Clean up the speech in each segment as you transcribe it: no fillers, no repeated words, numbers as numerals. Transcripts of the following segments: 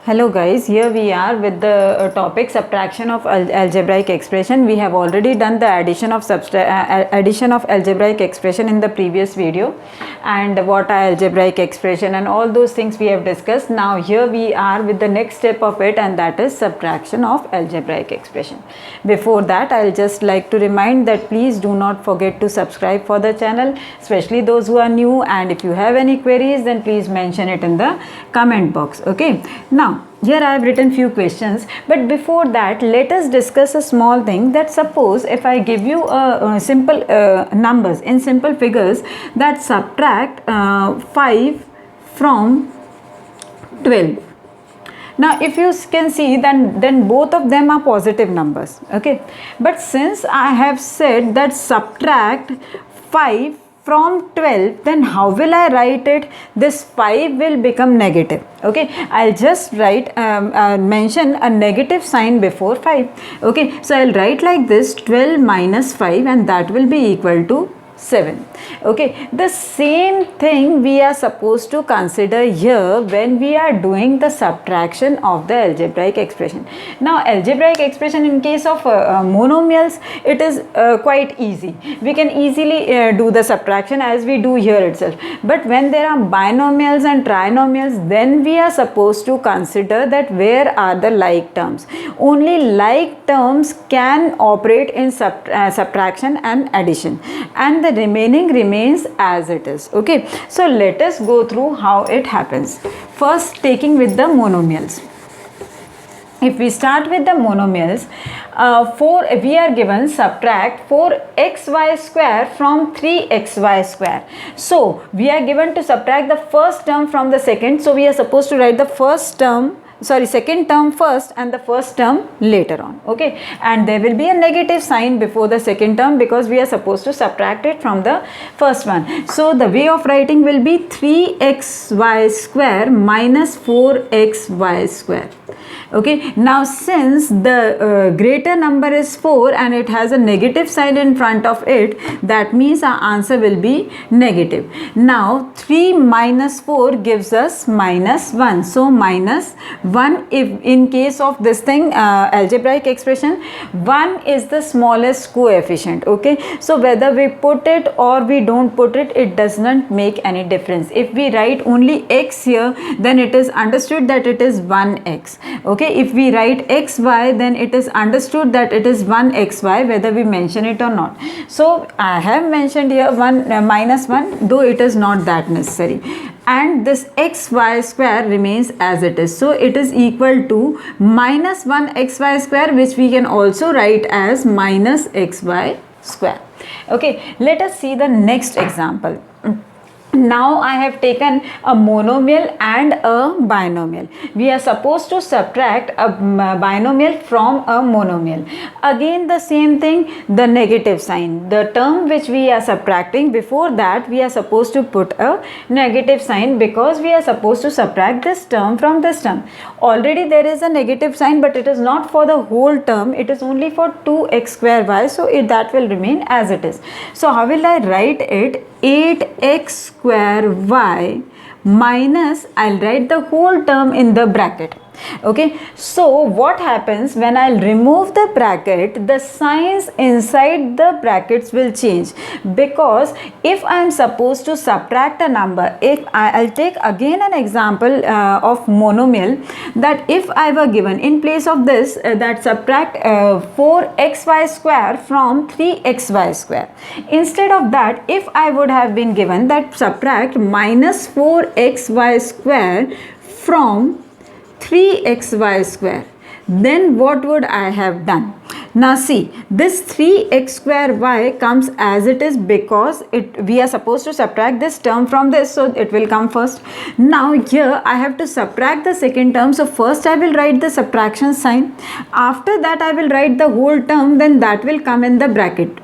Hello guys, here we are with the topic subtraction of algebraic expression. We have already done the addition of algebraic expression in the previous video, and what are algebraic expression and all those things we have discussed. Now here we are with the next step of it, and that is subtraction of algebraic expression. Before that, I'll just like to remind that please do not forget to subscribe for the channel, especially those who are new, and if you have any queries then please mention it in the comment box. Okay, now here I have written few questions, but before that let us discuss a small thing, that suppose if I give you a simple numbers in simple figures that subtract 5 from 12. Now if you can see, then both of them are positive numbers. Okay, but since I have said that subtract 5 from 12, then how will I write it? This 5 will become negative. Okay, I'll just write mention a negative sign before 5. Okay, so I'll write like this: 12 minus 5, and that will be equal to 7. Okay, the same thing we are supposed to consider here when we are doing the subtraction of the algebraic expression. Now algebraic expression in case of monomials, it is quite easy. We can easily do the subtraction as we do here itself. But when there are binomials and trinomials, then we are supposed to consider that where are the like terms. Only like terms can operate in subtraction and addition, and the remaining remains as it is. Okay, so let us go through how it happens. First, taking with the monomials. If we start with the monomials, we are given subtract 4xy square from 3xy square. So we are given to subtract the first term from the second. So we are supposed to write the second term first and the first term later on. Okay, and there will be a negative sign before the second term because we are supposed to subtract it from the first one. So the way of writing will be 3xy square minus 4xy square. Okay, now since the greater number is 4 and it has a negative sign in front of it, that means our answer will be negative. Now 3 minus 4 gives us minus 1. So minus 1, if in case of this thing algebraic expression, 1 is the smallest coefficient. Okay, so whether we put it or we don't put it, it does not make any difference. If we write only x here, then it is understood that it is 1x. Okay, if we write xy, then it is understood that it is 1xy, whether we mention it or not. So I have mentioned here minus 1, though it is not that necessary, and this xy square remains as it is. So it is equal to minus 1xy square, which we can also write as minus xy square. Okay, let us see the next example. Now I have taken a monomial and a binomial. We are supposed to subtract a binomial from a monomial. Again the same thing, the negative sign. The term which we are subtracting, before that we are supposed to put a negative sign because we are supposed to subtract this term from this term. Already there is a negative sign, but it is not for the whole term. It is only for 2x square y. So that will remain as it is. So how will I write it? 8x square y minus, I'll write the whole term in the bracket. Okay, so what happens when I'll remove the bracket? The signs inside the brackets will change, because if I am supposed to subtract a number, if I'll take again an example of monomial, that if I were given in place of this that subtract 4xy square from 3xy square, instead of that, if I would have been given that subtract minus 4xy square from 3xy square, then what would I have done? Now see, this 3x square y comes as it is because we are supposed to subtract this term from this, so it will come first. Now here I have to subtract the second term, so first I will write the subtraction sign. After that I will write the whole term, then that will come in the bracket.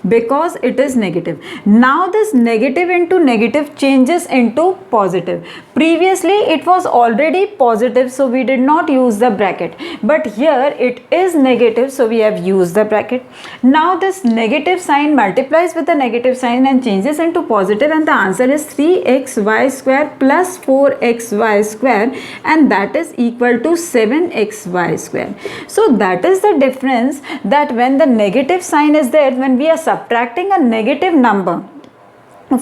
because it is negative. Now this negative into negative changes into positive. Previously it was already positive, so we did not use the bracket, but here it is negative, so we have used the bracket. Now this negative sign multiplies with the negative sign and changes into positive, and the answer is 3xy square plus 4xy square, and that is equal to 7xy square. So that is the difference, that when the negative sign is there, when we are subtracting a negative number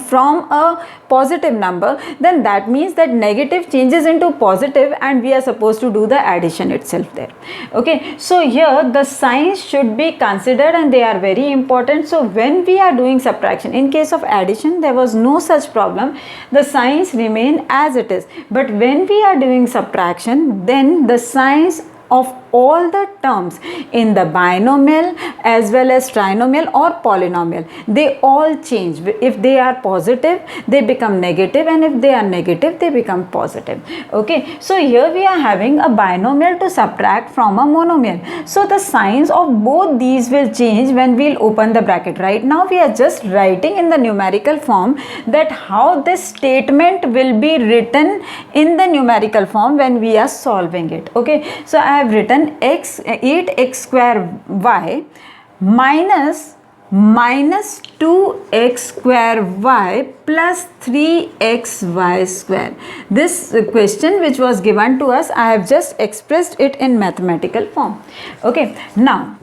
from a positive number, then that means that negative changes into positive, and we are supposed to do the addition itself there. Okay, so here the signs should be considered and they are very important. So when we are doing subtraction, in case of addition there was no such problem, the signs remain as it is, but when we are doing subtraction, then the signs of all the terms in the binomial as well as trinomial or polynomial, they all change. If they are positive, they become negative, and if they are negative, they become positive. Okay, so here we are having a binomial to subtract from a monomial, so the signs of both these will change when we'll open the bracket. Right now we are just writing in the numerical form that how this statement will be written in the numerical form when we are solving it. Okay, so I have written 8x square y minus 2x square y plus 3xy square. This question which was given to us, I have just expressed it in mathematical form. Okay, now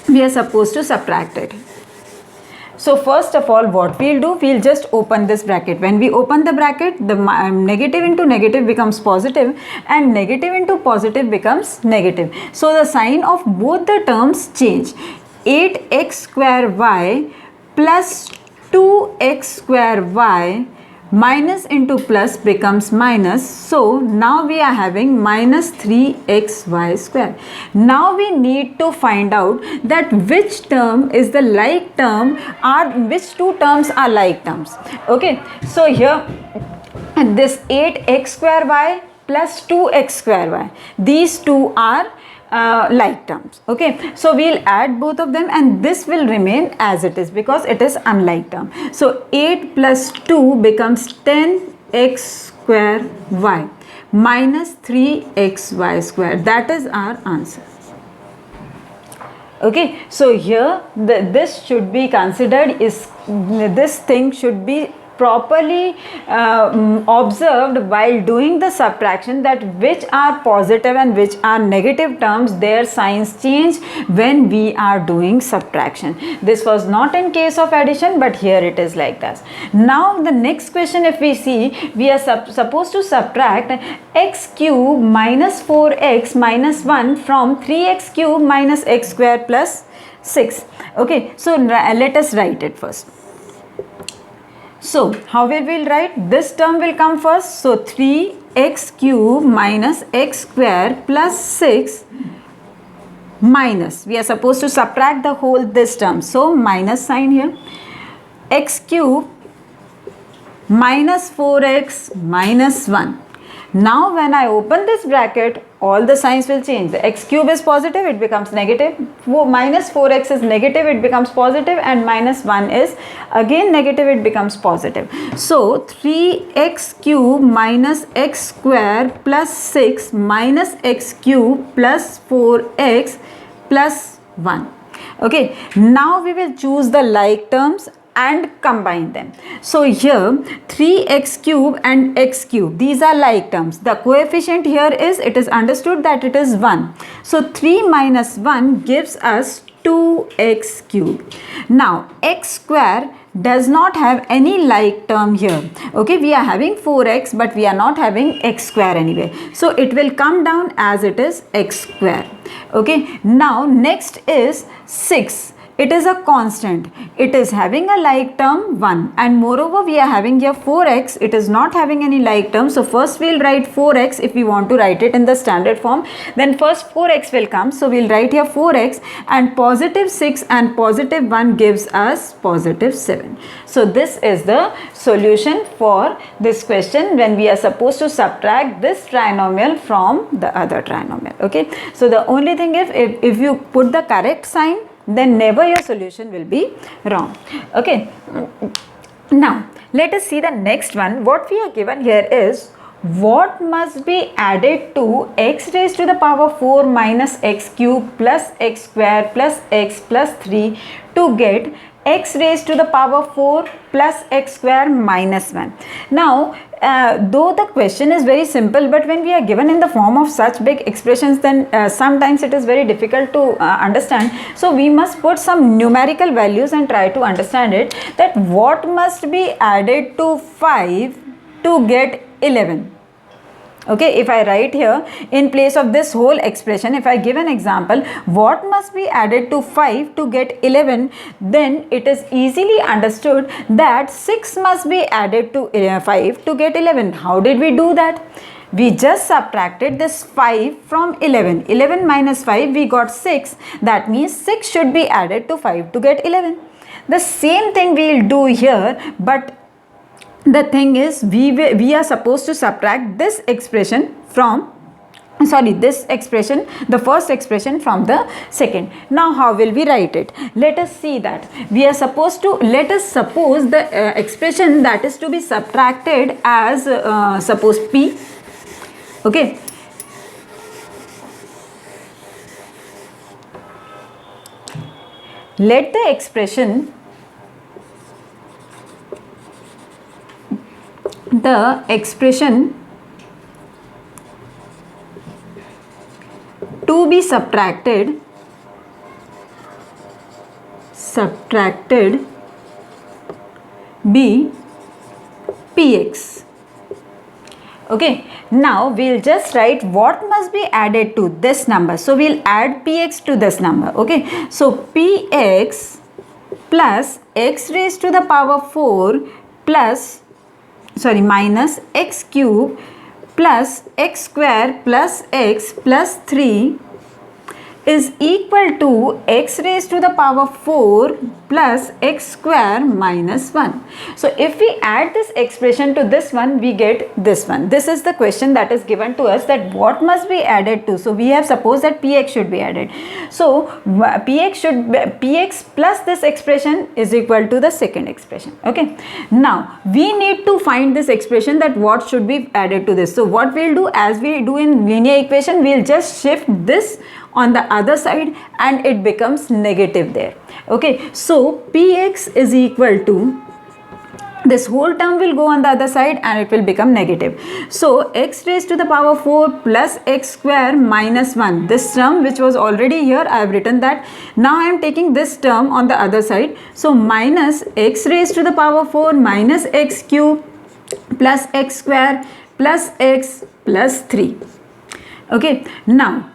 we are supposed to subtract it. So first of all, what we'll do, we'll just open this bracket. When we open the bracket, the negative into negative becomes positive, and negative into positive becomes negative. So the sign of both the terms change. 8x square y plus 2x square y minus into plus becomes minus. So now we are having minus 3xy square. Now we need to find out that which term is the like term, or which two terms are like terms. Okay, so here this 8x square y plus 2x square y, these two are like terms. Okay, so we'll add both of them, and this will remain as it is because it is unlike term. So 8 plus 2 becomes 10x square y minus 3xy square. That is our answer. Okay, so here this should be considered, is this thing should be properly observed while doing the subtraction, that which are positive and which are negative terms, their signs change when we are doing subtraction. This was not in case of addition, but here it is like that. Now the next question, if we see, we are supposed to subtract x cube minus 4x minus 1 from 3x cube minus x square plus 6. Okay, so let us write it first. So how will we write? This term will come first. So 3x cube minus x square plus 6 minus, we are supposed to subtract the whole this term, so minus sign here, x cube minus 4x minus 1. Now when I open this bracket, all the signs will change. The x cube is positive, it becomes negative. Minus 4x is negative, it becomes positive, and minus 1 is again negative, it becomes positive. So 3x cube minus x square plus 6 minus x cube plus 4x plus 1. Okay, now we will choose the like terms and combine them. So here 3x cube and x cube, these are like terms. The coefficient here is, it is understood that it is 1. So 3 minus 1 gives us 2x cube. Now x square does not have any like term here. Okay, we are having 4x, but we are not having x square anyway. So it will come down as it is x square. Okay, now next is 6. It is a constant. It is having a like term 1, and moreover we are having here 4x. It is not having any like term. So first we'll write 4x if we want to write it in the standard form. Then first 4x will come. So we'll write here 4x, and positive 6 and positive 1 gives us positive 7. So this is the solution for this question when we are supposed to subtract this trinomial from the other trinomial. Okay. So the only thing is, if you put the correct sign then never your solution will be wrong. Okay. Now let us see the next one. What we are given here is what must be added to x raised to the power 4 minus x cube plus x square plus x plus 3 to get x raised to the power 4 plus x square minus 1. Now though the question is very simple, but when we are given in the form of such big expressions, then sometimes it is very difficult to understand. So we must put some numerical values and try to understand it, that what must be added to 5 to get 11. Okay, if I write here in place of this whole expression, if I give an example, what must be added to 5 to get 11, then it is easily understood that 6 must be added to 5 to get 11. How did we do that? We just subtracted this 5 from 11. 11 minus 5, we got 6. That means 6 should be added to 5 to get 11. The same thing we will do here, but the thing is we are supposed to subtract this expression from, this expression, the first expression, from the second. Now how will we write it? Let us see that. We are supposed to, let us suppose the expression that is to be subtracted as suppose p. Okay. Let the expression to be subtracted be px. Okay, now we'll just write what must be added to this number. So we'll add px to this number. Okay, so px plus x raised to the power 4 minus x cube plus x square plus x plus 3 is equal to x raised to the power 4 plus x square minus 1. So if we add this expression to this one, we get this one. This is the question that is given to us, that what must be added to. So we have supposed that px should be added. So px plus this expression is equal to the second expression. Okay. Now we need to find this expression, that what should be added to this. So what we'll do, as we do in linear equation, we'll just shift this on the other side and it becomes negative there. Okay, so px is equal to, this whole term will go on the other side and it will become negative. So x raised to the power 4 plus x square minus 1, this term which was already here, I have written that. Now I am taking this term on the other side. So minus x raised to the power 4 minus x cube plus x square plus x plus 3. Okay, now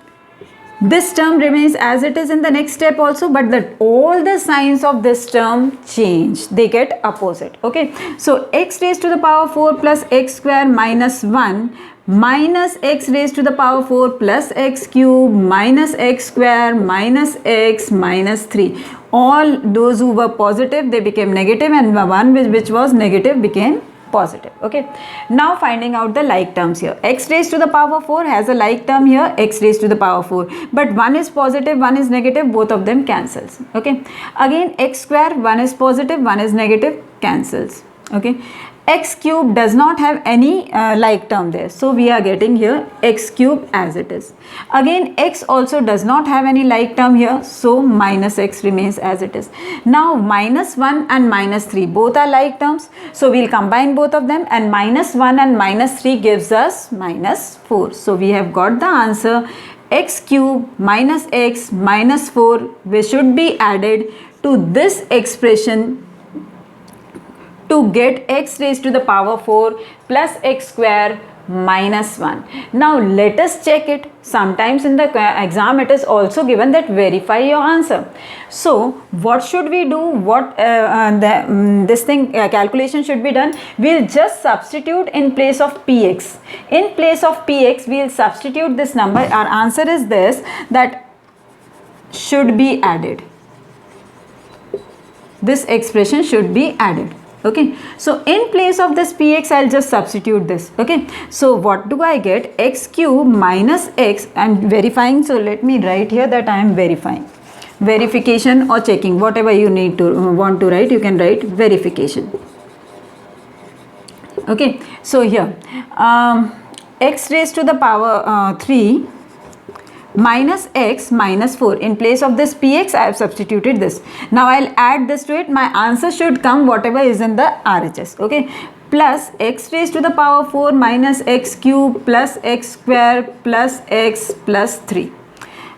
this term remains as it is in the next step also, but all the signs of this term change, they get opposite. Okay, so x raised to the power 4 plus x square minus 1 minus x raised to the power 4 plus x cube minus x square minus x minus 3. All those who were positive, they became negative, and the one which was negative became positive. Okay, now finding out the like terms here. X raised to the power 4 has a like term here, x raised to the power 4, but one is positive, one is negative, both of them cancels. Okay, again x square, one is positive, one is negative, cancels. Okay, x cube does not have any like term there, so we are getting here x cube as it is. Again x also does not have any like term here, so minus x remains as it is. Now minus 1 and minus 3 both are like terms, so we'll combine both of them, and minus 1 and minus 3 gives us minus 4. So we have got the answer, x cube minus x minus 4, which should be added to this expression to get x raised to the power 4 plus x square minus 1. Now let us check it. Sometimes in the exam it is also given that verify your answer. So what should we do? What this thing calculation should be done? We'll just substitute in place of px. In place of px, we'll substitute this number. Our answer is this, that should be added. This expression should be added. Okay, so in place of this px, I'll just substitute this. Okay, so what do I get? X cube minus x, I'm verifying, so let me write here that I am verifying. verification or checking, whatever you need to want to write, you can write verification. Okay, so here x raised to the power 3 minus x minus 4. In place of this px, I have substituted this. Now I'll add this to it. My answer should come whatever is in the RHS. Okay, plus x raised to the power 4 minus x cube plus x square plus x plus 3.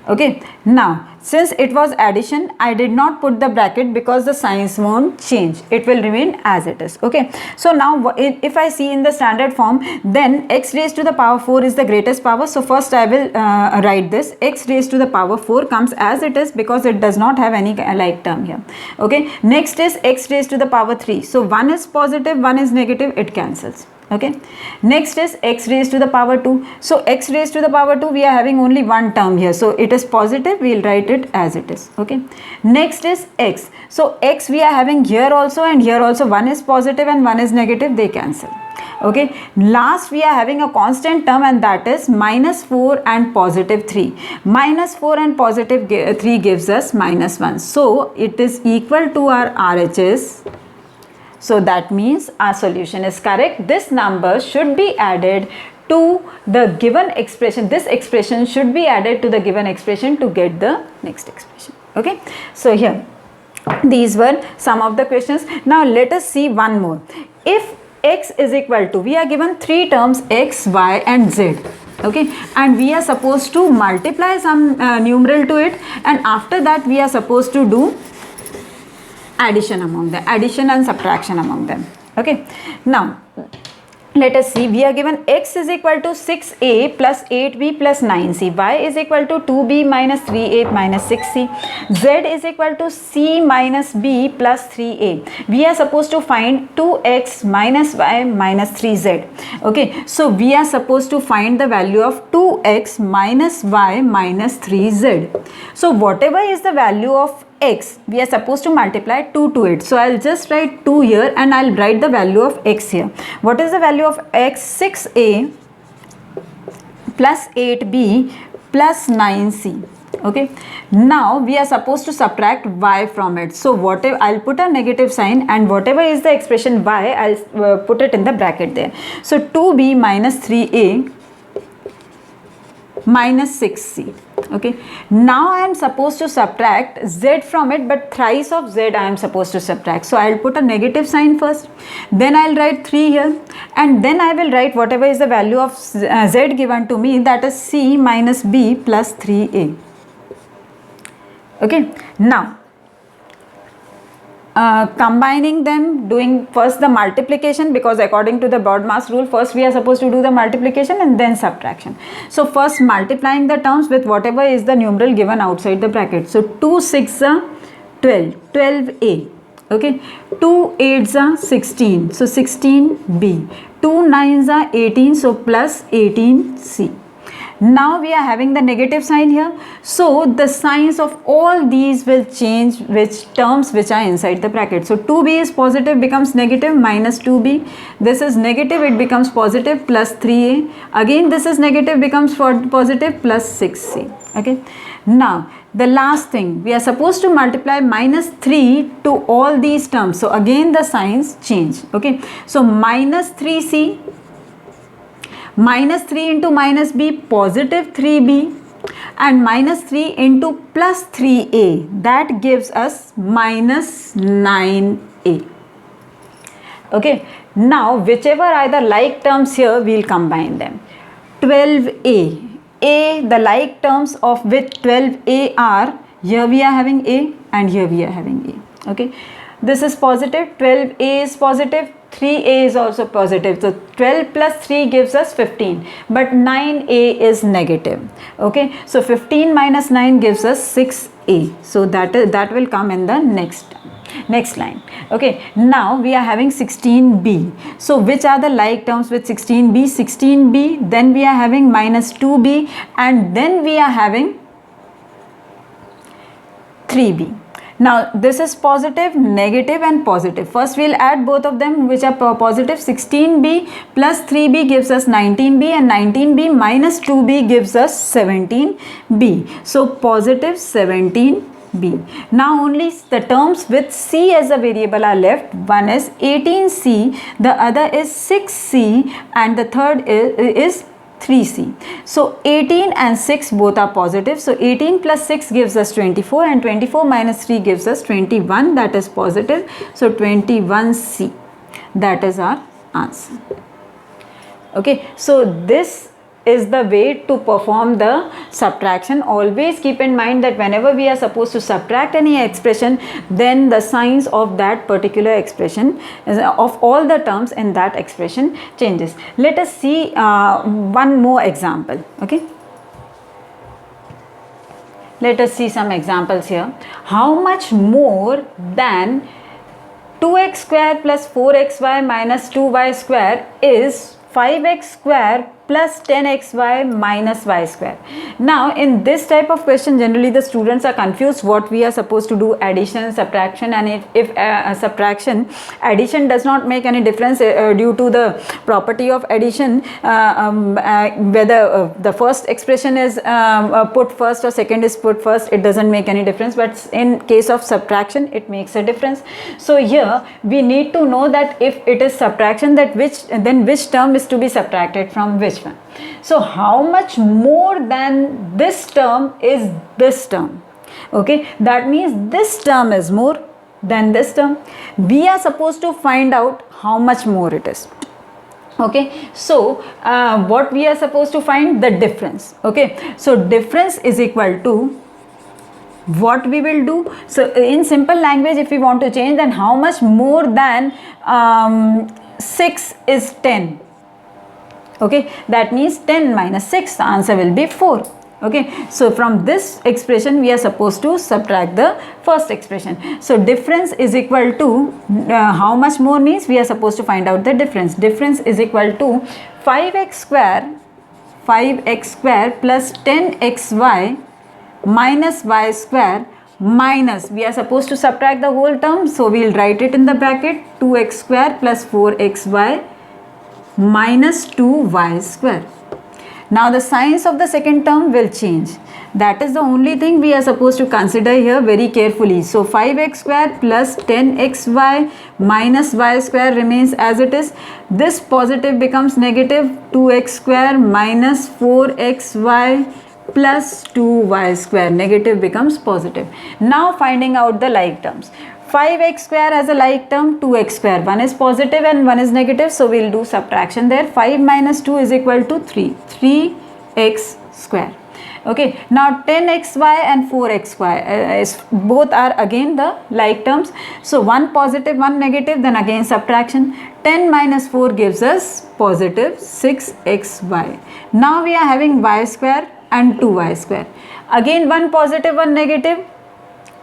Okay, now since it was addition, I did not put the bracket because the signs won't change. It will remain as it is. Okay, so now if I see in the standard form, then x raised to the power 4 is the greatest power. So first I will write this. X raised to the power 4 comes as it is because it does not have any like term here. Okay, next is x raised to the power 3. So one is positive, one is negative, it cancels. Okay, next is x raised to the power 2. So x raised to the power 2, we are having only one term here, so it is positive, we will write it as it is. Okay, next is x. So x we are having here also and here also, one is positive and one is negative, they cancel. Okay, last we are having a constant term, and that is minus 4 and positive 3. Minus 4 and positive 3 gives us minus 1. So it is equal to our RHS. So that means our solution is correct. This number should be added to the given expression. This expression should be added to the given expression to get the next expression. Okay, so here these were some of the questions. Now let us see one more. If x is equal to, we are given three terms x, y and z. Okay, and we are supposed to multiply some numeral to it, and after that we are supposed to do addition among them, addition and subtraction among them. Okay, now let us see. We are given x is equal to 6a plus 8b plus 9c, y is equal to 2b minus 3a minus 6c, z is equal to c minus b plus 3a. We are supposed to find 2x minus y minus 3z. Okay, so we are supposed to find the value of 2x minus y minus 3z. So whatever is the value of x, we are supposed to multiply 2 to it. So I'll just write 2 here and I'll write the value of x here. What is the value of x? 6a plus 8b plus 9c. Okay, now we are supposed to subtract y from it. So whatever, I'll put a negative sign, and whatever is the expression y, I'll put it in the bracket there. So 2b minus 3a minus 6c. Okay, now I am supposed to subtract z from it, but thrice of z I am supposed to subtract. So I will put a negative sign first, then I will write 3 here, and then I will write whatever is the value of z given to me, that is c minus b plus 3a. Okay, now combining them, doing first the multiplication, because according to the BODMAS rule, first we are supposed to do the multiplication and then subtraction. So first multiplying the terms with whatever is the numeral given outside the bracket. So 2 6 are 12, 12a. Okay, 2 8s are 16, so 16b. 2 9s are 18, so plus 18c. Now we are having the negative sign here, so the signs of all these will change, which terms which are inside the bracket. So 2b is positive, becomes negative, minus 2b. This is negative, it becomes positive, plus 3a. Again this is negative, becomes positive, plus 6c. Okay, now the last thing, we are supposed to multiply minus 3 to all these terms. So again the signs change. Okay, so minus 3c, minus 3 into minus b, positive 3b, and minus 3 into plus 3a, that gives us minus 9a. Okay, now whichever are the like terms here, we will combine them. 12a, the like terms of which 12a are, here we are having a and here we are having a. Okay, this is positive, 12a is positive, 3a is also positive. So 12 plus 3 gives us 15, but 9a is negative. Okay, so 15 minus 9 gives us 6a. So that will come in the next line. Okay, now we are having 16b. So which are the like terms with 16b? 16b, then we are having minus 2b, and then we are having 3b. Now this is positive, negative and positive. First we will add both of them, which are positive. 16b plus 3b gives us 19b, and 19b minus 2b gives us 17b. So positive 17b. B. Now only the terms with C as a variable are left. One is 18C, the other is 6C, and the third is 3C. So 18 and 6 both are positive. So 18 plus 6 gives us 24, and 24 minus 3 gives us 21, that is positive. So 21C, that is our answer. Okay, so this is the way to perform the subtraction. Always keep in mind that whenever we are supposed to subtract any expression, then the signs of that particular expression, of all the terms in that expression, changes. Let us see one more example. Okay, let us see some examples here. How much more than 2x square plus 4xy minus 2y square is 5x square plus 10xy minus y square? Now in this type of question, generally the students are confused what we are supposed to do, addition, subtraction, and if subtraction, addition does not make any difference due to the property of addition, whether the first expression is put first or second is put first, it doesn't make any difference. But in case of subtraction, it makes a difference. So here we need to know that if it is subtraction, that which term is to be subtracted from which one. So how much more than this term is this term? Okay, that means this term is more than this term. We are supposed to find out how much more it is. Okay, so what we are supposed to find? The difference. Okay, so difference is equal to, what we will do, so in simple language, if we want to change, then how much more than 6 is 10? Okay, that means 10 minus 6, the answer will be 4. Okay, so from this expression we are supposed to subtract the first expression. So difference is equal to, how much more means we are supposed to find out the difference. Difference is equal to 5x square plus 10xy minus y square minus, we are supposed to subtract the whole term, so we will write it in the bracket, 2x square plus 4xy minus 2y square. Now the signs of the second term will change. That is the only thing we are supposed to consider here very carefully. So 5x square plus 10xy minus y square remains as it is. This positive becomes negative, 2x square minus 4xy plus 2y square, negative becomes positive. Now finding out the like terms. 5x square as a like term, 2x square, one is positive and one is negative, so we will do subtraction there. 5 minus 2 is equal to 3x square. Okay, now 10xy and 4xy both are again the like terms, so one positive, one negative, then again subtraction. 10 minus 4 gives us positive 6xy. Now we are having y square and 2y square. Again one positive, one negative,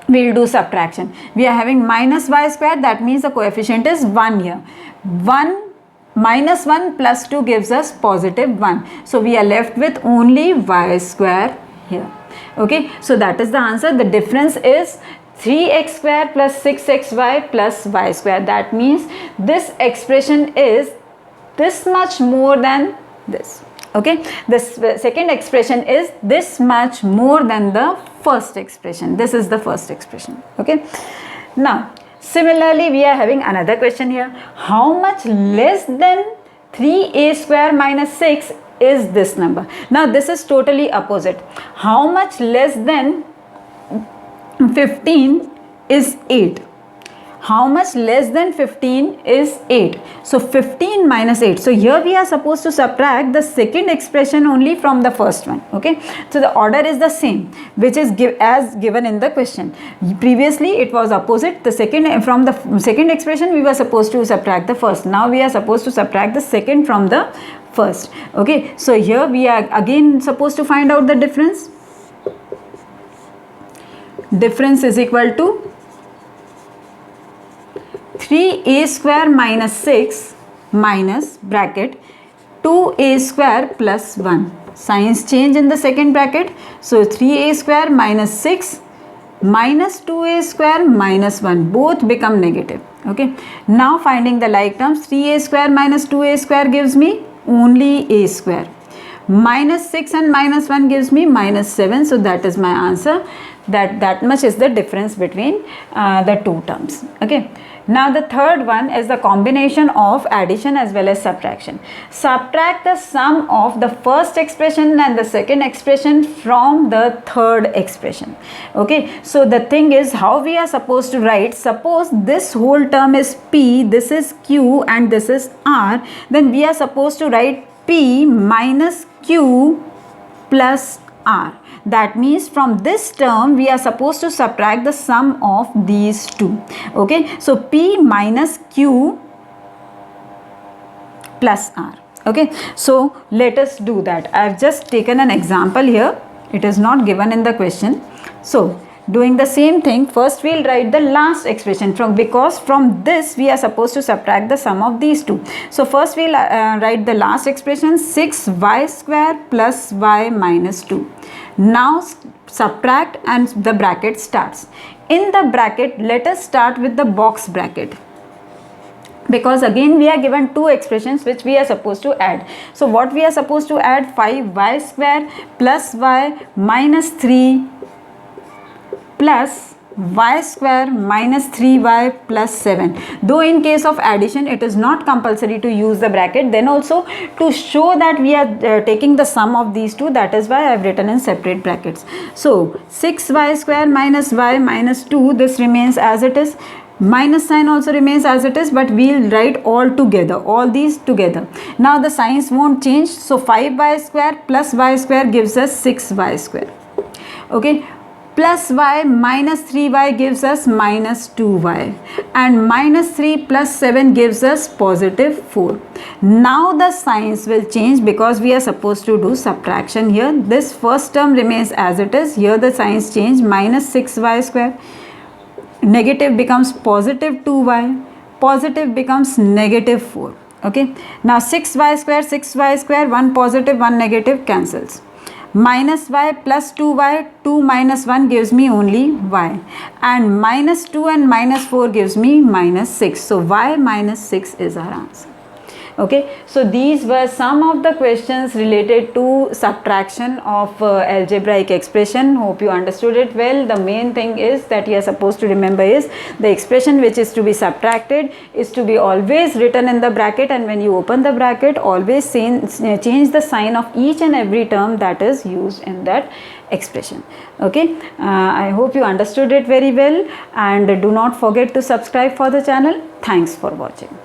we will do subtraction. We are having minus y square, that means the coefficient is 1 here. 1 minus 1 plus 2 gives us positive 1. So we are left with only y square here. Okay, so that is the answer. The difference is 3x square plus 6xy plus y square. That means this expression is this much more than this. Okay, this second expression is this much more than the first expression. This is the first expression. Okay, now similarly we are having another question here. How much less than 3a square minus 6 is this number? Now this is totally opposite. How much less than 15 is 8? How much less than 15 is 8? So 15 minus 8. So here we are supposed to subtract the second expression only from the first one. Okay, so the order is the same, which is as given in the question. Previously it was opposite. The second, from the second expression we were supposed to subtract the first. Now we are supposed to subtract the second from the first. Okay, so here we are again supposed to find out the difference. Difference is equal to 3a square minus 6 minus bracket 2a square plus 1. Signs change in the second bracket. So 3a square minus 6 minus 2a square minus 1, both become negative. Okay, now finding the like terms. 3a square minus 2a square gives me only a square, minus 6 and minus 1 gives me minus 7. So that is my answer. That much is the difference between the two terms. Okay. Now the third one is the combination of addition as well as subtraction. Subtract the sum of the first expression and the second expression from the third expression. Okay, so the thing is how we are supposed to write. Suppose this whole term is P, this is Q and this is R, then we are supposed to write P minus Q plus R. That means from this term we are supposed to subtract the sum of these two. Okay, so P minus Q plus R. Okay, so let us do that. I have just taken an example here. It is not given in the question. So doing the same thing, first we'll write the last expression because from this we are supposed to subtract the sum of these two. So first we'll write the last expression, 6y square plus y minus 2. Now subtract and the bracket starts. In the bracket, let us start with the box bracket, because again we are given two expressions which we are supposed to add. So what we are supposed to add, 5y square plus y minus 3 plus y square minus 3y plus 7. Though in case of addition it is not compulsory to use the bracket, then also to show that we are taking the sum of these two, that is why I have written in separate brackets. So 6y square minus y minus 2, this remains as it is. Minus sign also remains as it is, but we'll write all together, all these together. Now the signs won't change. So 5y square plus y square gives us 6y square. Okay, plus y minus 3y gives us minus 2y, and minus 3 plus 7 gives us positive 4. Now the signs will change because we are supposed to do subtraction here. This first term remains as it is. Here the signs change. Minus 6y square, negative becomes positive 2y, positive becomes negative 4. Okay, now 6y square, 1 positive 1 negative cancels. Minus y plus 2y, 2 minus 1 gives me only y, and minus 2 and minus 4 gives me minus 6. So y minus 6 is our answer. Okay, so these were some of the questions related to subtraction of algebraic expression. Hope you understood it well. The main thing is that you are supposed to remember is the expression which is to be subtracted is to be always written in the bracket, and when you open the bracket, always change the sign of each and every term that is used in that expression. Okay, I hope you understood it very well, and do not forget to subscribe for the channel. Thanks for watching.